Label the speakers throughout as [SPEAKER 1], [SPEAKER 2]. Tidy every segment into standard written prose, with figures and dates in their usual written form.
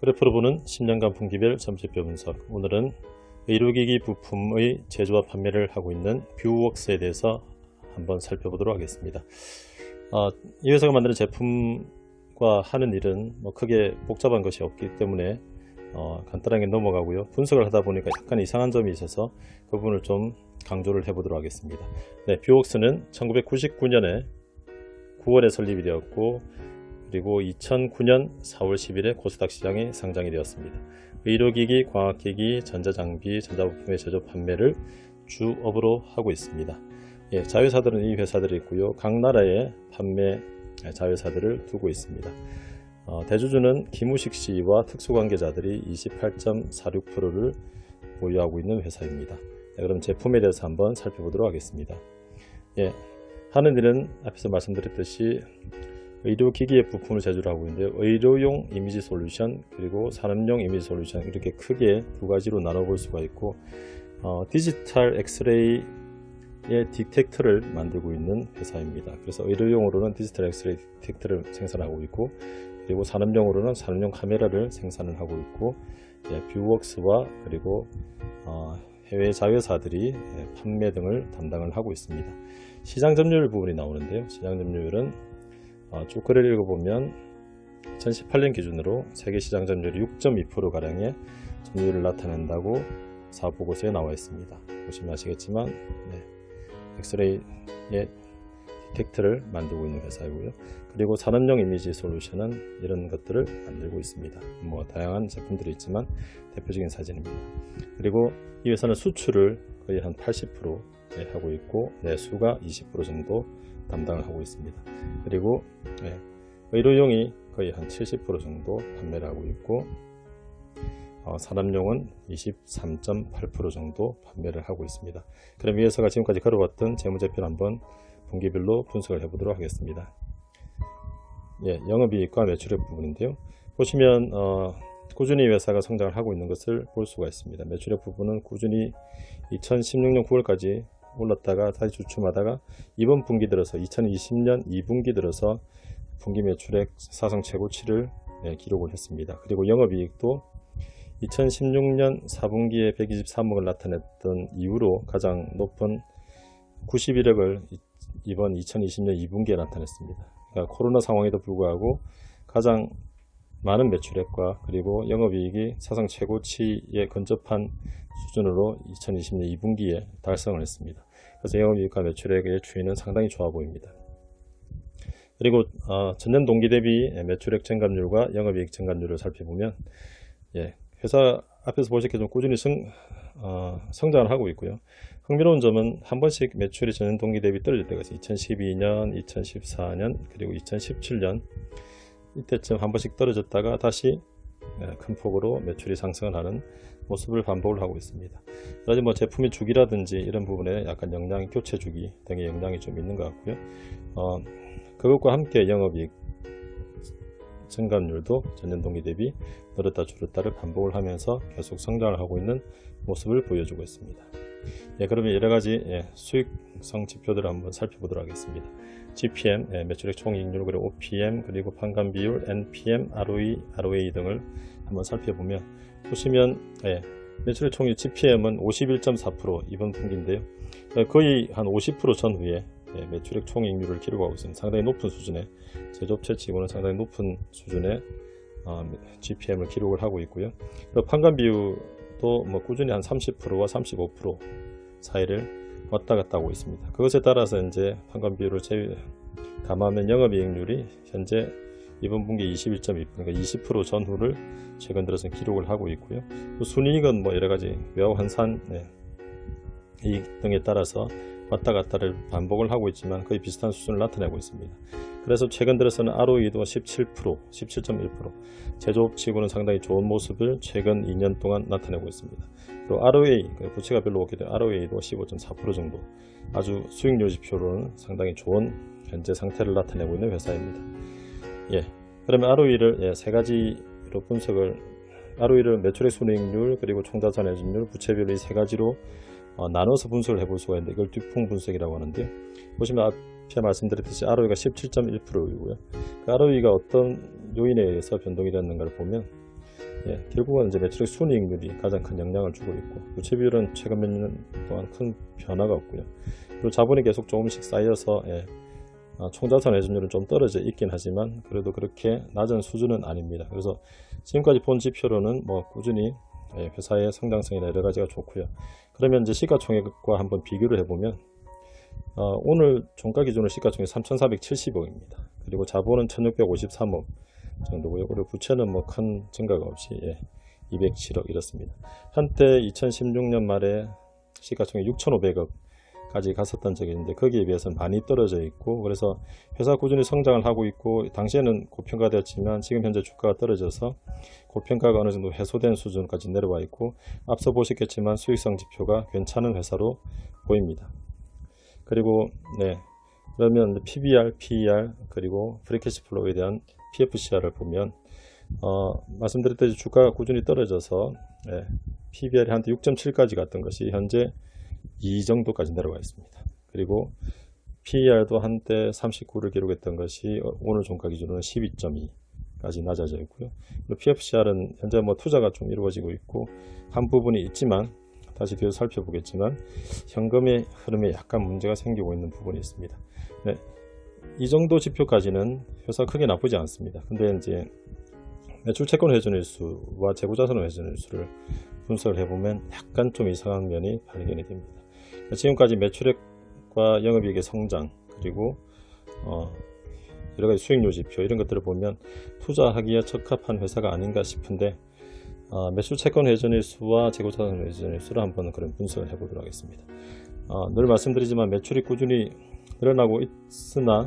[SPEAKER 1] 그래프로 보는 10년간 분기별 점수표 분석. 오늘은 의료기기 부품의 제조와 판매를 하고 있는 뷰웍스에 대해서 한번 살펴보도록 하겠습니다. 이 회사가 만드는 제품과 하는 일은 크게 복잡한 것이 없기 때문에 간단하게 넘어가고요. 분석을 하다 보니까 약간 이상한 점이 있어서 그 부분을 좀 강조를 해보도록 하겠습니다. 뷰웍스는 1999년에 9월에 설립이 되었고, 그리고 2009년 4월 10일에 코스닥 시장에 상장이 되었습니다. 의료기기, 광학기기, 전자장비, 전자부품의 제조 판매를 주업으로 하고 있습니다. 자회사들은 이 회사들이 있고요. 각 나라의 판매 자회사들을 두고 있습니다. 대주주는 김우식 씨와 특수관계자들이 28.46%를 보유하고 있는 회사입니다. 그럼 제품에 대해서 한번 살펴보도록 하겠습니다. 하는 일은 앞에서 말씀드렸듯이 의료기기의 부품을 제조를 하고 있는데요. 의료용 이미지 솔루션 그리고 산업용 이미지 솔루션, 이렇게 크게 두 가지로 나눠볼 수가 있고, 디지털 엑스레이의 디텍터를 만들고 있는 회사입니다. 그래서 의료용으로는 디지털 엑스레이 디텍터를 생산하고 있고, 그리고 산업용으로는 산업용 카메라를 생산을 하고 있고, 뷰웍스와 그리고 해외 자회사들이 판매 등을 담당을 하고 있습니다. 시장 점유율 부분이 나오는데요. 시장 점유율은 쭉 글을 읽어보면 2018년 기준으로 세계 시장 점유율이 6.2%가량의 점유율을 나타낸다고 사업보고서에 나와 있습니다. 보시면 아시겠지만 엑스레이의 디텍터를 만들고 있는 회사이고요. 그리고 산업용 이미지 솔루션은 이런 것들을 만들고 있습니다. 다양한 제품들이 있지만 대표적인 사진입니다. 그리고 이 회사는 수출을 거의 한 80% 하고 있고, 내수가 20% 정도 담당을 하고 있습니다. 그리고 의료용이 거의 한 70% 정도 판매를 하고 있고, 산업용은 23.8% 정도 판매를 하고 있습니다. 그럼 이 회사가 지금까지 걸어왔던 재무제표를 한번 분기별로 분석을 해보도록 하겠습니다. 영업이익과 매출액 부분인데요. 보시면 꾸준히 회사가 성장을 하고 있는 것을 볼 수가 있습니다. 매출액 부분은 꾸준히 2016년 9월까지 올랐다가 다시 주춤하다가 이번 분기 들어서 2020년 2분기 들어서 분기 매출액 사상 최고치를 기록을 했습니다. 그리고 영업이익도 2016년 4분기에 123억을 나타냈던 이후로 가장 높은 91억을 이번 2020년 2분기에 나타냈습니다. 그러니까 코로나 상황에도 불구하고 가장 많은 매출액과 그리고 영업이익이 사상 최고치에 근접한 수준으로 2020년 2분기에 달성을 했습니다. 그래서 영업이익과 매출액의 추이는 상당히 좋아 보입니다. 그리고 전년 동기 대비 매출액 증감률과 영업이익 증감률을 살펴보면 회사 앞에서 보셨겠지만 꾸준히 성장을 하고 있고요. 흥미로운 점은 한 번씩 매출이 전년 동기 대비 떨어질 때가 있어요. 2012년, 2014년, 그리고 2017년 이때쯤 한 번씩 떨어졌다가 다시 큰 폭으로 매출이 상승을 하는 모습을 반복을 하고 있습니다. 그래서 제품의 주기라든지 이런 부분에 약간 교체 주기 등의 영향이 좀 있는 것 같고요. 그것과 함께 영업이익 증감률도 전년 동기 대비 늘었다 줄었다를 반복을 하면서 계속 성장을 하고 있는 모습을 보여주고 있습니다. 그러면 여러가지 수익성 지표들을 한번 살펴보도록 하겠습니다. GPM, 매출액 총이익률, 그리고 OPM, 그리고 판관비율, NPM, ROE, ROA 등을 한번 살펴보면 보시면 매출액 총이익 GPM은 51.4% 이번 분기인데요. 거의 한 50% 전후에 매출액 총이익률을 기록하고 있습니다. 상당히 높은 수준의, 제조업체 치고는 상당히 높은 수준의 GPM을 기록을 하고 있고요. 판관비율도 꾸준히 한 30%와 35% 사이를 왔다 갔다 하고 있습니다. 그것에 따라서 이제 판관비율을 감하면 영업이익률이 현재 이번 분기 21.2%, 그러니까 20% 전후를 최근 들어서 기록을 하고 있고요. 또 순이익은 여러가지 외화 환산 이익 등에 따라서 왔다 갔다를 반복을 하고 있지만 거의 비슷한 수준을 나타내고 있습니다. 그래서 최근 들어서는 ROE도 17%, 17.1%, 제조업치고는 상당히 좋은 모습을 최근 2년 동안 나타내고 있습니다. 그리고 ROA, 부채가 별로 없기 때문에 ROA도 15.4% 정도, 아주 수익률 지표로는 상당히 좋은 현재 상태를 나타내고 있는 회사입니다. 그러면 ROE를 세 가지로 ROE를 매출액 순이익률, 그리고 총자산 회전율, 부채비율, 이 세 가지로 나눠서 분석을 해볼 수가 있는데, 이걸 듀풍 분석이라고 하는데요. 보시면 앞에 말씀드렸듯이 ROE가 17.1%이고요. 그 ROE가 어떤 요인에 의해서 변동이 됐는가를 보면 결국은 이제 매출액 순이익률이 가장 큰 영향을 주고 있고, 부채 비율은 최근 몇 년 동안 큰 변화가 없고요. 그리고 자본이 계속 조금씩 쌓여서 총자산 회전율은 좀 떨어져 있긴 하지만 그래도 그렇게 낮은 수준은 아닙니다. 그래서 지금까지 본 지표로는 뭐 꾸준히 회사의 성장성이나 여러 가지가 좋고요. 그러면 이제 시가총액과 한번 비교를 해보면 오늘 종가 기준으로 시가총액 3,470억입니다. 그리고 자본은 1,653억 정도고요. 그리고 부채는 뭐 큰 증가가 없이 207억 이렇습니다. 한때 2016년 말에 시가총액 6,500억까지 갔었던 적이 있는데 거기에 비해서는 많이 떨어져 있고, 그래서 회사 꾸준히 성장을 하고 있고, 당시에는 고평가되었지만 지금 현재 주가가 떨어져서 고평가가 어느 정도 해소된 수준까지 내려와 있고, 앞서 보셨겠지만 수익성 지표가 괜찮은 회사로 보입니다. 그리고 그러면 PBR, PER 그리고 프리캐시플로우에 대한 PFCR을 보면 말씀드렸듯이 주가가 꾸준히 떨어져서 PBR이 한때 6.7까지 갔던 것이 현재 2 정도까지 내려와 있습니다. 그리고 PER도 한때 39를 기록했던 것이 오늘 종가 기준으로는 12.2까지 낮아져 있고요. 그리고 PFCR은 현재 뭐 투자가 좀 이루어지고 있고 한 부분이 있지만, 다시 뒤에서 살펴보겠지만 현금의 흐름에 약간 문제가 생기고 있는 부분이 있습니다. 이 정도 지표까지는 회사 크게 나쁘지 않습니다. 근데 이제 매출 채권 회전일수와 재고자산 회전일수를 분석을 해보면 약간 좀 이상한 면이 발견이 됩니다. 지금까지 매출액과 영업이익의 성장, 그리고 여러가지 수익률 지표 이런 것들을 보면 투자하기에 적합한 회사가 아닌가 싶은데, 매출 채권 회전일수와 재고자산 회전일수를 한번 그런 분석을 해보도록 하겠습니다. 늘 말씀드리지만 매출이 꾸준히 늘어나고 있으나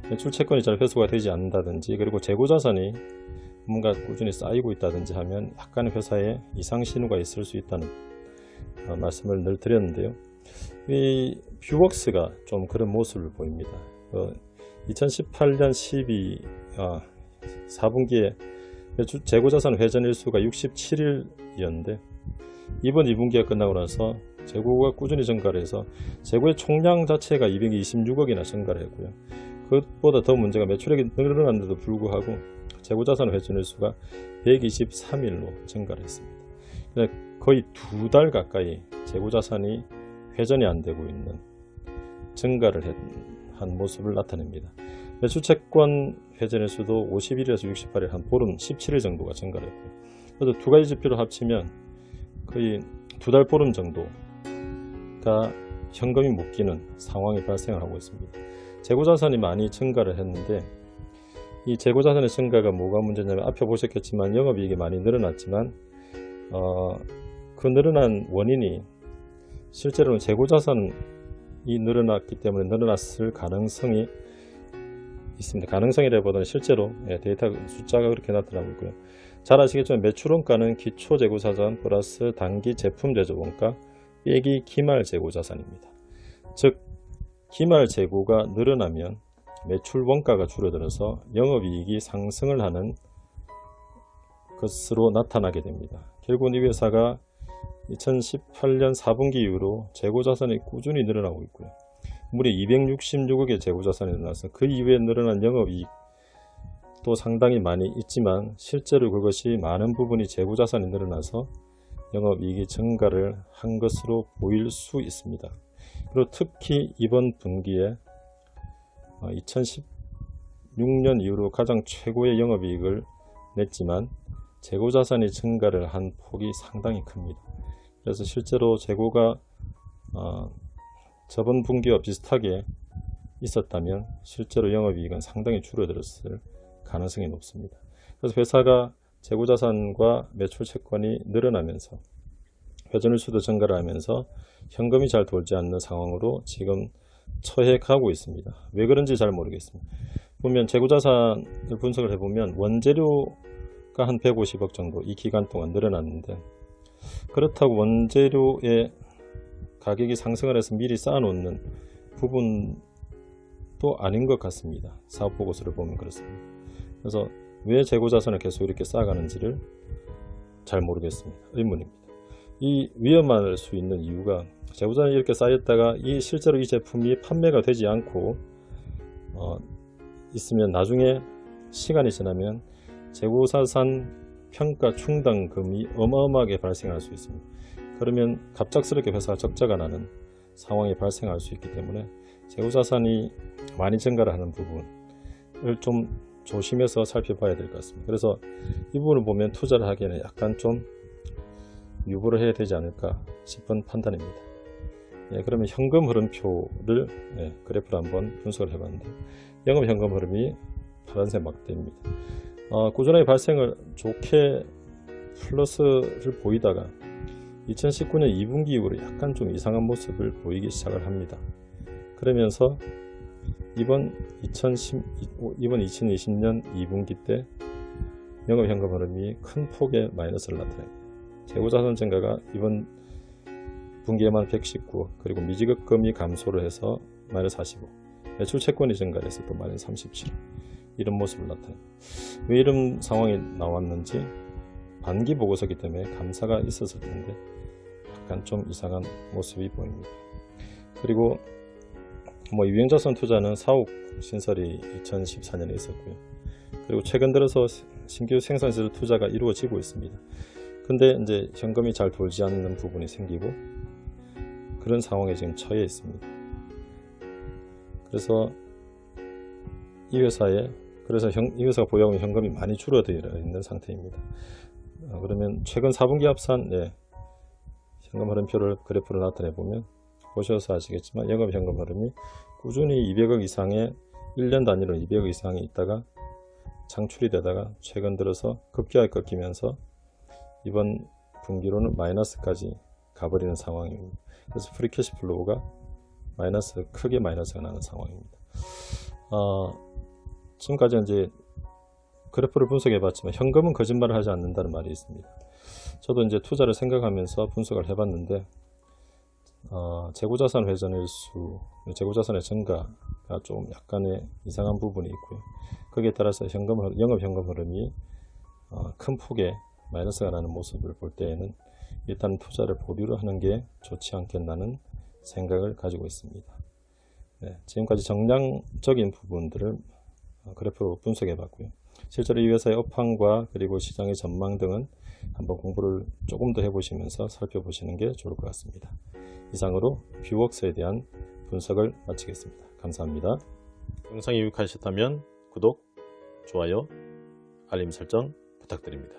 [SPEAKER 1] 매출 채권이 잘 회수가 되지 않는다든지, 그리고 재고자산이 뭔가 꾸준히 쌓이고 있다든지 하면 약간의 회사에 이상 신호가 있을 수 있다는 말씀을 늘 드렸는데요. 이 뷰웍스가 좀 그런 모습을 보입니다. 2018년 4분기에 재고자산 회전일수가 67일이었는데 이번 2분기가 끝나고 나서 재고가 꾸준히 증가를 해서 재고의 총량 자체가 226억이나 증가를 했고요. 그것보다 더 문제가 매출액이 늘어났는데도 불구하고 재고자산 회전일수가 123일로 증가를 했습니다. 거의 2달 가까이 재고자산이 회전이 안 되고 있는 증가를 한 모습을 나타냅니다. 매출채권 회전일수도 51일에서 68일 한 보름 17일 정도가 증가를 했고요. 그래서 두 가지 지표를 합치면 거의 2달 보름 정도가 현금이 묶이는 상황이 발생을 하고 있습니다. 재고자산이 많이 증가를 했는데 이 재고자산의 증가가 뭐가 문제냐면 앞에 보셨겠지만 영업이익이 많이 늘어났지만 그 늘어난 원인이 실제로는 재고자산이 늘어났기 때문에 늘어났을 가능성이 있습니다. 가능성이라기보다는 실제로 데이터 숫자가 그렇게 나타나고 있고요. 잘 아시겠지만 매출원가는 기초 재고자산 플러스 단기 제품 제조원가 빼기 기말 재고자산입니다. 즉 기말 재고가 늘어나면 매출 원가가 줄어들어서 영업이익이 상승을 하는 것으로 나타나게 됩니다. 결국은 이 회사가 2018년 4분기 이후로 재고자산이 꾸준히 늘어나고 있고요. 무려 266억의 재고자산이 늘어나서 그 이후에 늘어난 영업이익도 상당히 많이 있지만 실제로 그것이 많은 부분이 재고자산이 늘어나서 영업이익이 증가를 한 것으로 보일 수 있습니다. 그리고 특히 이번 분기에 2016년 이후로 가장 최고의 영업이익을 냈지만 재고자산이 증가를 한 폭이 상당히 큽니다. 그래서 실제로 재고가 저번 분기와 비슷하게 있었다면 실제로 영업이익은 상당히 줄어들었을 가능성이 높습니다. 그래서 회사가 재고자산과 매출채권이 늘어나면서 회전일수도 증가를 하면서 현금이 잘 돌지 않는 상황으로 지금 처해 가고 있습니다. 왜 그런지 잘 모르겠습니다. 보면 재고자산을 분석을 해보면 원재료가 한 150억 정도 이 기간 동안 늘어났는데, 그렇다고 원재료의 가격이 상승을 해서 미리 쌓아놓는 부분도 아닌 것 같습니다. 사업보고서를 보면 그렇습니다. 그래서 왜 재고자산을 계속 이렇게 쌓아가는지를 잘 모르겠습니다. 의문입니다. 이 위험할 수 있는 이유가 재고자산이 이렇게 쌓였다가 실제로 이 제품이 판매가 되지 않고 있으면 나중에 시간이 지나면 재고자산 평가 충당금이 어마어마하게 발생할 수 있습니다. 그러면 갑작스럽게 회사가 적자가 나는 상황이 발생할 수 있기 때문에 재고자산이 많이 증가를 하는 부분을 좀 조심해서 살펴봐야 될 것 같습니다. 그래서 이 부분을 보면 투자를 하기에는 약간 좀 유보를 해야 되지 않을까 싶은 판단입니다. 그러면 현금 흐름표를 그래프로 한번 분석을 해봤는데, 영업 현금 흐름이 파란색 막대입니다. 꾸준하게 발생을 좋게 플러스를 보이다가 2019년 2분기 이후로 약간 좀 이상한 모습을 보이기 시작을 합니다. 그러면서 이번 2020년 2분기 때 영업현금 흐름이 큰 폭의 마이너스를 나타냅니다. 재고자산 증가가 이번 분기에만 119억, 그리고 미지급금이 감소를 해서 마이너스 45억, 매출 채권이 증가를 해서 또 마이너스 37억, 이런 모습을 나타냅니다. 왜 이런 상황이 나왔는지 반기 보고서기 때문에 감사가 있었을 텐데 약간 좀 이상한 모습이 보입니다. 그리고 유형자산 투자는 사옥 신설이 2014년에 있었고요. 그리고 최근 들어서 신규 생산시설 투자가 이루어지고 있습니다. 근데 이제 현금이 잘 돌지 않는 부분이 생기고 그런 상황에 지금 처해 있습니다. 그래서 이 회사가 보유하고 있는 현금이 많이 줄어들어 있는 상태입니다. 그러면 최근 4분기 합산 현금 흐름표를 그래프를 나타내 보면 보셔서 아시겠지만 영업 현금 흐름이 꾸준히 200억 이상의 1년 단위로 200억 이상이 있다가 창출이 되다가 최근 들어서 급격하게 꺾이면서 이번 분기로는 마이너스까지 가버리는 상황입니다. 그래서 프리캐시 플로우가 크게 마이너스가 나는 상황입니다. 지금까지 이제 그래프를 분석해 봤지만 현금은 거짓말을 하지 않는다는 말이 있습니다. 저도 이제 투자를 생각하면서 분석을 해 봤는데 재고자산 회전 일수, 재고자산의 증가가 좀 약간의 이상한 부분이 있고요. 거기에 따라서 영업 현금 흐름이 큰 폭의 마이너스가 나는 모습을 볼 때에는 일단 투자를 보류를 하는 게 좋지 않겠나는 생각을 가지고 있습니다. 지금까지 정량적인 부분들을 그래프로 분석해 봤고요. 실제로 이 회사의 업황과 그리고 시장의 전망 등은 한번 공부를 조금 더 해보시면서 살펴보시는 게 좋을 것 같습니다. 이상으로 뷰웍스에 대한 분석을 마치겠습니다. 감사합니다. 영상이 유익하셨다면 구독, 좋아요, 알림 설정 부탁드립니다.